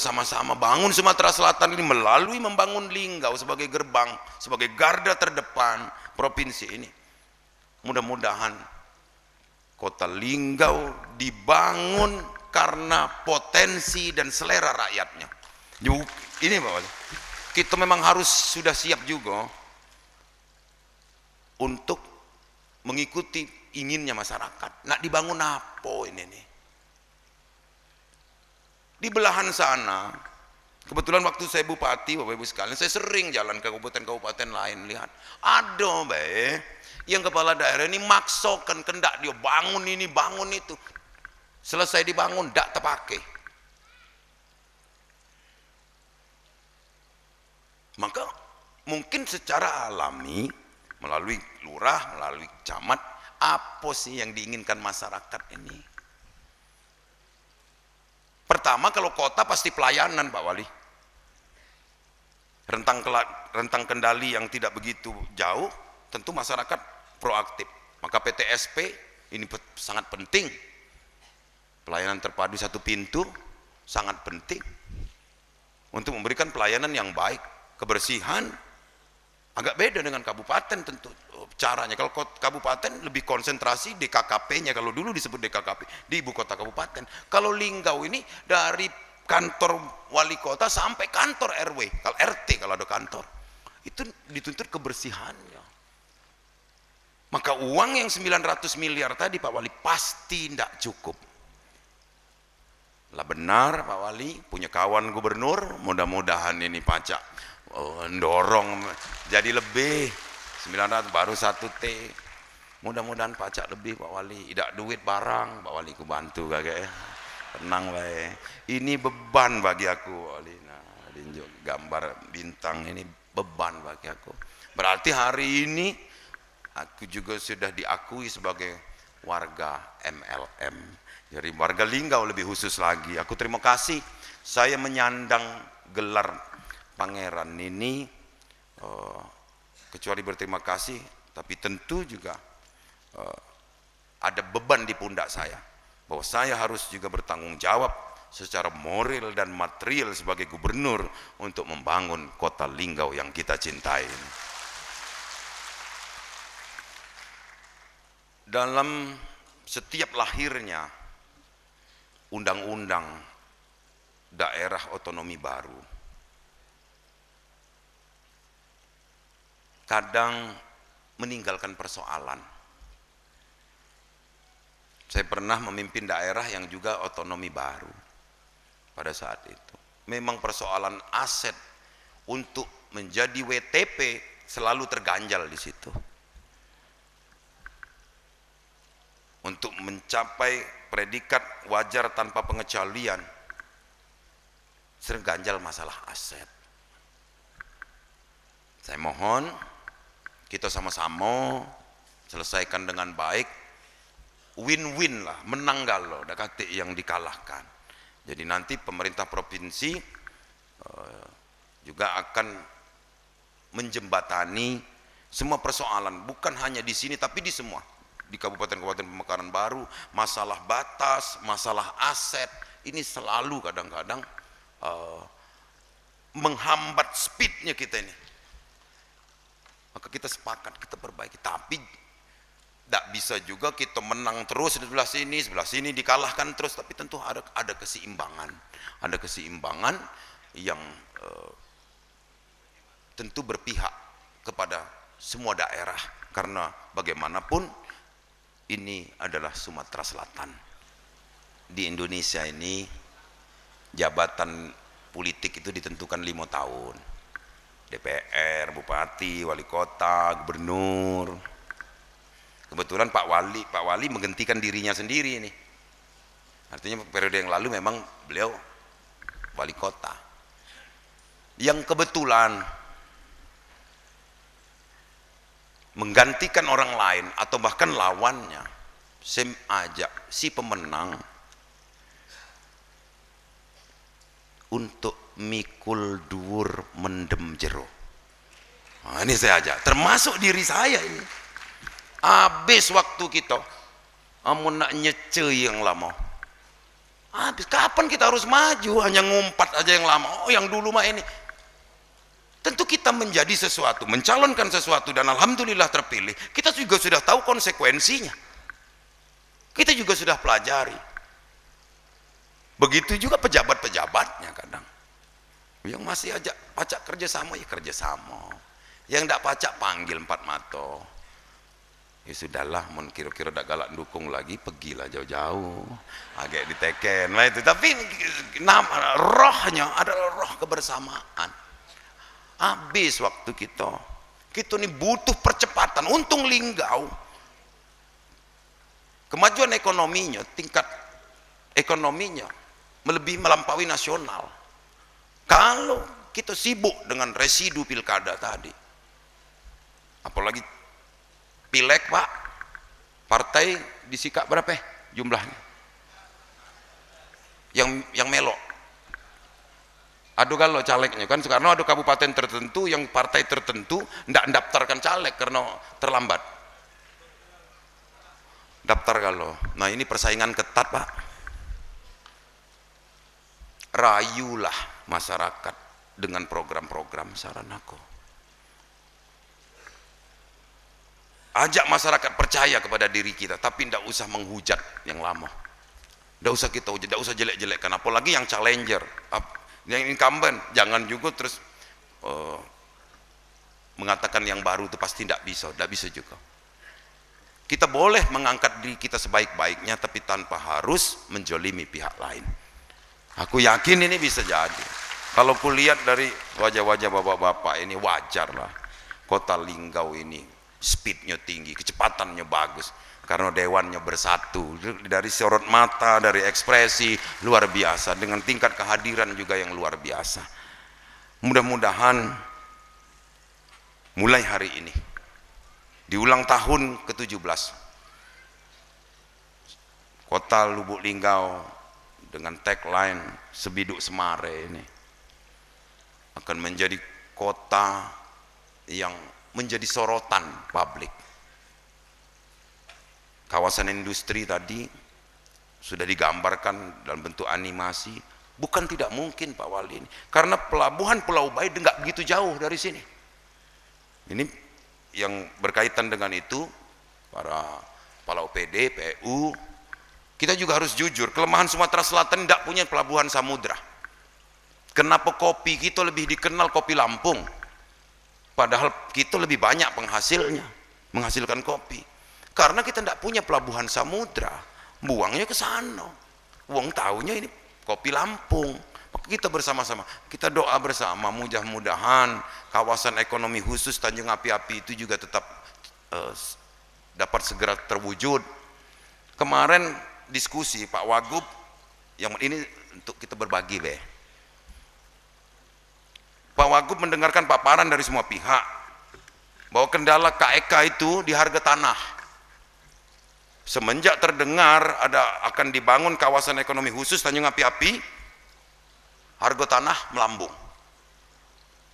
bersama-sama bangun Sumatera Selatan ini melalui membangun Linggau sebagai gerbang, sebagai garda terdepan provinsi ini. Mudah-mudahan kota Linggau dibangun karena potensi dan selera rakyatnya. Ini Pak Wali, kita memang harus sudah siap juga untuk mengikuti inginnya masyarakat. Nak dibangun apa ini nih? Di belahan sana, kebetulan waktu saya bupati, Bapak Ibu sekalian, saya sering jalan ke kabupaten-kabupaten lain, lihat ada yang kepala daerah ini maksokan kendak dia bangun ini, bangun itu. Selesai dibangun, tidak terpakai. Maka mungkin secara alami, melalui lurah, melalui camat, apa sih yang diinginkan masyarakat ini? Pertama, kalau kota pasti pelayanan Pak Wali. Rentang kendali yang tidak begitu jauh, tentu masyarakat proaktif. Maka PTSP ini sangat penting. Pelayanan terpadu satu pintu sangat penting untuk memberikan pelayanan yang baik. Kebersihan agak beda dengan kabupaten tentu caranya. Kalau kabupaten lebih konsentrasi DKKP-nya, kalau dulu disebut DKKP di ibu kota kabupaten. Kalau Linggau ini dari kantor wali kota sampai kantor RW, kalau RT kalau ada kantor, itu dituntut kebersihannya. Maka uang yang 900 miliar tadi Pak Wali pasti tidak cukup. Lah benar Pak Wali punya kawan gubernur, mudah-mudahan ini pajak dorong jadi lebih 900 baru 1T, mudah-mudahan pajak lebih Pak Wali, tidak duit barang Pak Wali ku bantu kakek ya, tenang baik, ini beban bagi aku Pak Wali. Nah, tunjuk gambar bintang ini beban bagi aku, berarti hari ini aku juga sudah diakui sebagai warga MLM, jadi warga Linggau lebih khusus lagi. Aku terima kasih saya menyandang gelar pangeran ini, kecuali berterima kasih, tapi tentu juga ada beban di pundak saya, bahwa saya harus juga bertanggung jawab secara moral dan material sebagai gubernur untuk membangun kota Linggau yang kita cintai. Dalam setiap lahirnya undang-undang daerah otonomi baru, kadang meninggalkan persoalan. Saya pernah memimpin daerah yang juga otonomi baru pada saat itu. Memang persoalan aset untuk menjadi WTP selalu terganjal di situ. Untuk mencapai predikat wajar tanpa pengecualian, sering ganjal masalah aset. Saya mohon kita sama-sama selesaikan dengan baik, win-win lah, menang galo, ada kata yang dikalahkan. Jadi nanti pemerintah provinsi juga akan menjembatani semua persoalan, bukan hanya di sini tapi di semua, di kabupaten-kabupaten pemekaran baru. Masalah batas, masalah aset ini selalu kadang-kadang menghambat speednya kita ini. Maka kita sepakat, kita perbaiki, tapi tidak bisa juga kita menang terus di sebelah sini dikalahkan terus, tapi tentu ada keseimbangan yang tentu berpihak kepada semua daerah, karena bagaimanapun ini adalah Sumatera Selatan. Di Indonesia ini jabatan politik itu ditentukan 5 tahun. DPR, bupati, wali kota, gubernur. Kebetulan Pak Wali menghentikan dirinya sendiri ini. Artinya periode yang lalu memang beliau wali kota. Yang kebetulan menggantikan orang lain atau bahkan lawannya, saya ajak si pemenang untuk mikul dhuwur mendem jero. Nah, ini saya ajak, termasuk diri saya ini. Habis waktu kita, amun nak nyece yang lama. Habis kapan kita harus maju? Hanya ngumpat aja yang lama. Oh, yang dulu mah ini. Tentu kita menjadi sesuatu, mencalonkan sesuatu dan alhamdulillah terpilih. Kita juga sudah tahu konsekuensinya. Kita juga sudah pelajari. Begitu juga pejabat-pejabatnya kadang. Yang masih ajak pacak kerjasama ya kerjasama. Yang tidak pacak panggil empat mato. Ya sudahlah, mun kira-kira dak galak dukung lagi, pergilah jauh-jauh. Agak diteken lah itu. Tapi nama rohnya adalah roh kebersamaan. Habis waktu kita ini butuh percepatan. Untung Linggau kemajuan ekonominya, tingkat ekonominya melampaui nasional. Kalau kita sibuk dengan residu pilkada tadi, apalagi pileg Pak, partai disikap berapa jumlahnya yang melok. Aduh kalau calegnya kan sekarang ada kabupaten tertentu yang partai tertentu tidak mendaftarkan caleg karena terlambat daftar kalau. Nah ini persaingan ketat Pak. Rayulah masyarakat dengan program-program saran aku. Ajak masyarakat percaya kepada diri kita, tapi tidak usah menghujat yang lama. Tidak usah kita hujat, tidak usah jelek-jelekkan. Apalagi yang challenger, yang incumbent, jangan juga terus mengatakan yang baru itu pasti tidak bisa juga. Kita boleh mengangkat diri kita sebaik-baiknya, tapi tanpa harus menjolimi pihak lain. Aku yakin ini bisa jadi. Kalau kulihat dari wajah-wajah bapak-bapak ini, wajar lah. Kota Linggau ini speednya tinggi, kecepatannya bagus, karena dewannya bersatu. Dari sorot mata, dari ekspresi luar biasa, dengan tingkat kehadiran juga yang luar biasa. Mudah-mudahan mulai hari ini di ulang tahun ke-17 Kota Lubuk Linggau dengan tagline Sebiduk Semare ini akan menjadi kota yang menjadi sorotan publik. Kawasan industri tadi sudah digambarkan dalam bentuk animasi. Bukan tidak mungkin Pak Wali ini, karena pelabuhan Pulau Baid nggak begitu jauh dari sini. Ini yang berkaitan dengan itu, para kepala OPD, PU, kita juga harus jujur, kelemahan Sumatera Selatan tidak punya pelabuhan samudra. Kenapa kopi kita lebih dikenal kopi Lampung, padahal kita lebih banyak penghasilnya, menghasilkan kopi? Karena kita tidak punya pelabuhan samudra, buangnya ke sana. Uang tahunya ini kopi Lampung. Kita bersama-sama, kita doa bersama, mudah-mudahan kawasan ekonomi khusus Tanjung Api-Api itu juga tetap dapat segera terwujud. Kemarin diskusi Pak Wagub, yang ini untuk kita berbagi Pak Wagub mendengarkan paparan dari semua pihak bahwa kendala KEK itu di harga tanah. Semenjak terdengar akan dibangun kawasan ekonomi khusus Tanjung Api-Api, harga tanah melambung.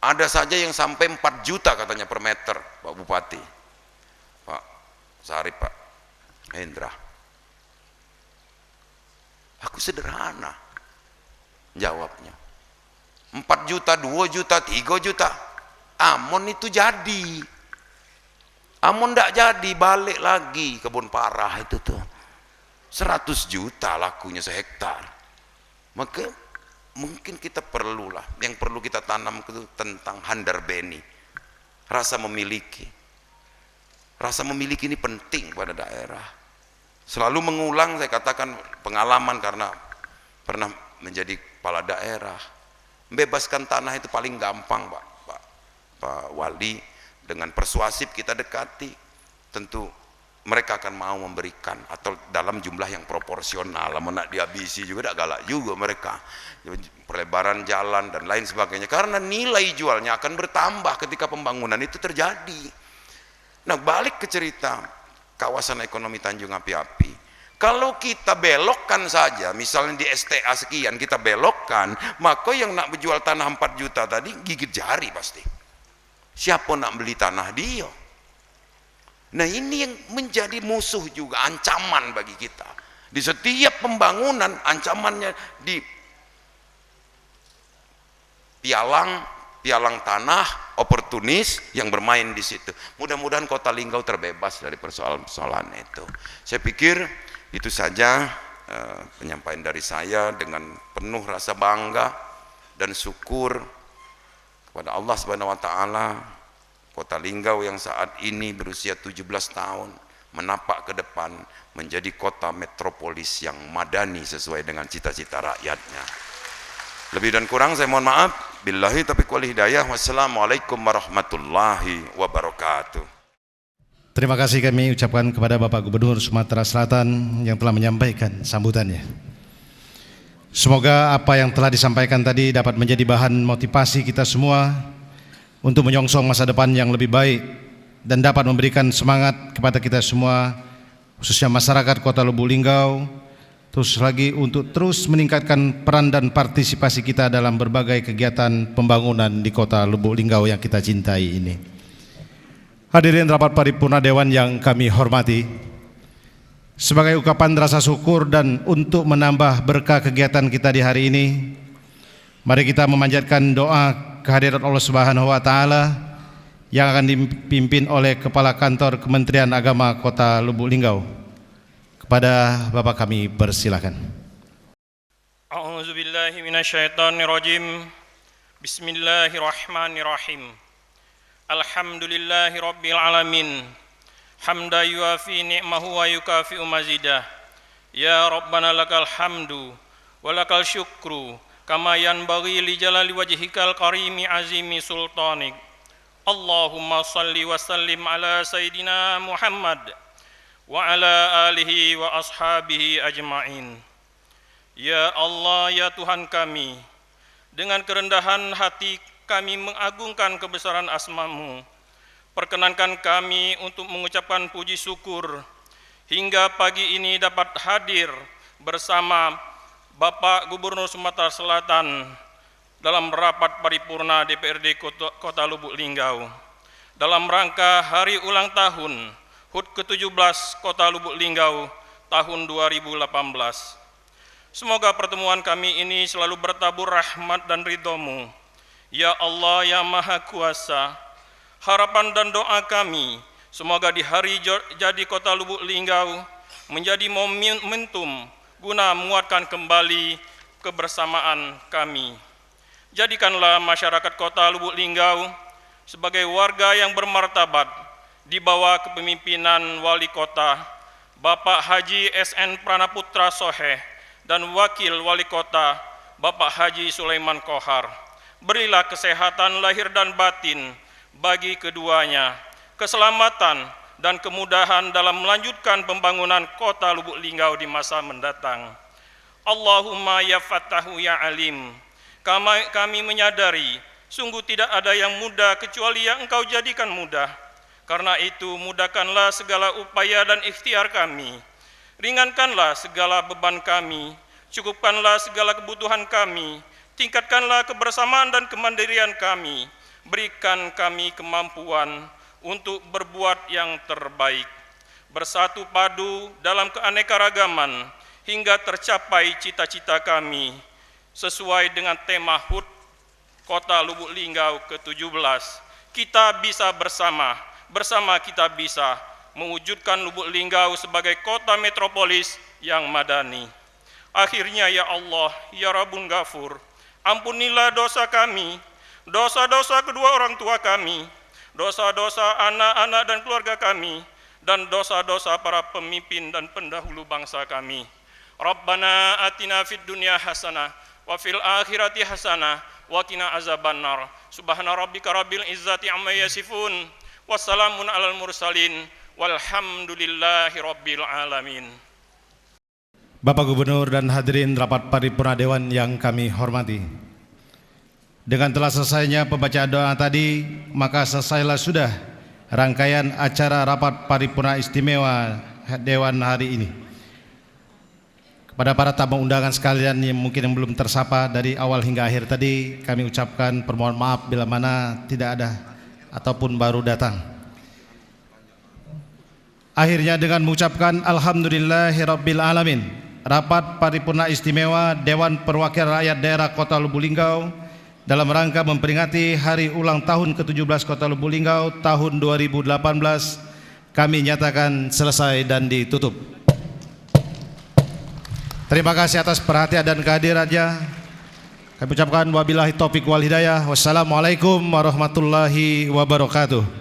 Ada saja yang sampai 4 juta katanya per meter, Pak Bupati, Pak Sarip, Pak Hendra. Aku sederhana jawabnya. 4 juta, 2 juta, 3 juta. Amon itu jadi. Amon tidak jadi, balik lagi kebun parah itu tuh. 100 juta lakunya sehektar. Maka mungkin kita perlulah, yang perlu kita tanam itu tentang handar beni, rasa memiliki. Rasa memiliki ini penting pada daerah. Selalu mengulang, saya katakan pengalaman karena pernah menjadi kepala daerah. Membebaskan tanah itu paling gampang Pak Wali. Dengan persuasif kita dekati, tentu mereka akan mau memberikan, atau dalam jumlah yang proporsional. Mau nak dihabisi juga tidak galak juga mereka, perlebaran jalan dan lain sebagainya, karena nilai jualnya akan bertambah ketika pembangunan itu terjadi. Nah, balik ke cerita kawasan ekonomi Tanjung Api-Api, kalau kita belokkan saja, misalnya di STA sekian kita belokkan, maka yang nak berjual tanah 4 juta tadi gigit jari pasti. Siapa nak beli tanah dia? Nah, ini yang menjadi musuh juga, ancaman bagi kita. Di setiap pembangunan ancamannya di pialang tanah, oportunis yang bermain di situ. Mudah-mudahan Kota Linggau terbebas dari persoalan-persoalan itu. Saya pikir itu saja penyampaian dari saya dengan penuh rasa bangga dan syukur kepada Allah Subhanahu wa taala. Kota Linggau yang saat ini berusia 17 tahun menapak ke depan menjadi kota metropolis yang madani sesuai dengan cita-cita rakyatnya. Lebih dan kurang saya mohon maaf. Billahi taufiq wal hidayah. Wassalamualaikum warahmatullahi wabarakatuh. Terima kasih kami ucapkan kepada Bapak Gubernur Sumatera Selatan yang telah menyampaikan sambutannya. Semoga apa yang telah disampaikan tadi dapat menjadi bahan motivasi kita semua untuk menyongsong masa depan yang lebih baik dan dapat memberikan semangat kepada kita semua, khususnya masyarakat Kota Lubuk Linggau, terus lagi untuk terus meningkatkan peran dan partisipasi kita dalam berbagai kegiatan pembangunan di Kota Lubuk Linggau yang kita cintai ini. Hadirin rapat paripurna Dewan yang kami hormati, sebagai ungkapan rasa syukur dan untuk menambah berkah kegiatan kita di hari ini, mari kita memanjatkan doa kehadirat Allah Subhanahu wa taala yang akan dipimpin oleh Kepala Kantor Kementerian Agama Kota Lubuk Linggau. Kepada Bapak kami persilakan. A'udzubillahi minasyaitonirrajim. Bismillahirrahmanirrahim. Alhamdulillahi rabbil alamin. Hamda yuafi ni'mahu wa yukafi'u mazidah. Ya Rabbana lakal hamdu wa lakal syukru kama yanbaghi li jalali wajhikal karimi azimi sultanik. Allahumma salli wa sallim ala Sayyidina Muhammad wa ala alihi wa ashabihi ajma'in. Ya Allah, ya Tuhan kami, dengan kerendahan hati kami mengagungkan kebesaran asma-Mu. Perkenankan kami untuk mengucapkan puji syukur hingga pagi ini dapat hadir bersama Bapak Gubernur Sumatera Selatan dalam rapat paripurna DPRD Kota Lubuk Linggau dalam rangka hari ulang tahun HUT ke-17 Kota Lubuk Linggau tahun 2018. Semoga pertemuan kami ini selalu bertabur rahmat dan ridho-Mu. Ya Allah, ya Maha Kuasa, harapan dan doa kami, semoga di hari jadi Kota Lubuk Linggau menjadi momentum guna menguatkan kembali kebersamaan kami. Jadikanlah masyarakat Kota Lubuk Linggau sebagai warga yang bermartabat di bawah kepemimpinan Wali Kota Bapak Haji SN Pranaputra Soheh dan Wakil Wali Kota Bapak Haji Sulaiman Kohar. Berilah kesehatan lahir dan batin bagi keduanya, keselamatan dan kemudahan dalam melanjutkan pembangunan Kota Lubuk Linggau di masa mendatang. Allahumma ya Fattahu ya Alim. Kami menyadari sungguh tidak ada yang mudah kecuali yang Engkau jadikan mudah. Karena itu mudahkanlah segala upaya dan ikhtiar kami. Ringankanlah segala beban kami. Cukupkanlah segala kebutuhan kami. Tingkatkanlah kebersamaan dan kemandirian kami. Berikan kami kemampuan untuk berbuat yang terbaik. Bersatu padu dalam keanekaragaman hingga tercapai cita-cita kami. Sesuai dengan tema HUT Kota Lubuk Linggau ke-17. Kita bisa bersama. Bersama kita bisa mewujudkan Lubuk Linggau sebagai kota metropolis yang madani. Akhirnya ya Allah, ya Rabbun Ghafur, ampunilah dosa kami, dosa-dosa kedua orang tua kami, dosa-dosa anak-anak dan keluarga kami, dan dosa-dosa para pemimpin dan pendahulu bangsa kami. Rabbana atina fid dunya hasanah wa fil akhirati hasanah wa qina azabannar. Subhana rabbika rabbil izzati amma yasifun. Wassalamun alal mursalin walhamdulillahi rabbil alamin. Bapak Gubernur dan hadirin rapat paripurna Dewan yang kami hormati, dengan telah selesainya pembacaan doa tadi, maka selesailah sudah rangkaian acara rapat paripurna istimewa Dewan hari ini. Kepada para tamu undangan sekalian yang mungkin yang belum tersapa dari awal hingga akhir tadi, kami ucapkan permohonan maaf bila mana tidak ada ataupun baru datang. Akhirnya dengan mengucapkan Alhamdulillahirabbil alamin, rapat paripurna istimewa Dewan Perwakilan Rakyat Daerah Kota Lubuk Linggau dalam rangka memperingati hari ulang tahun ke-17 Kota Lubuk Linggau tahun 2018 kami nyatakan selesai dan ditutup. Terima kasih atas perhatian dan kehadirannya. Kami ucapkan wabillahi taufiq wal hidayah. Wassalamualaikum warahmatullahi wabarakatuh.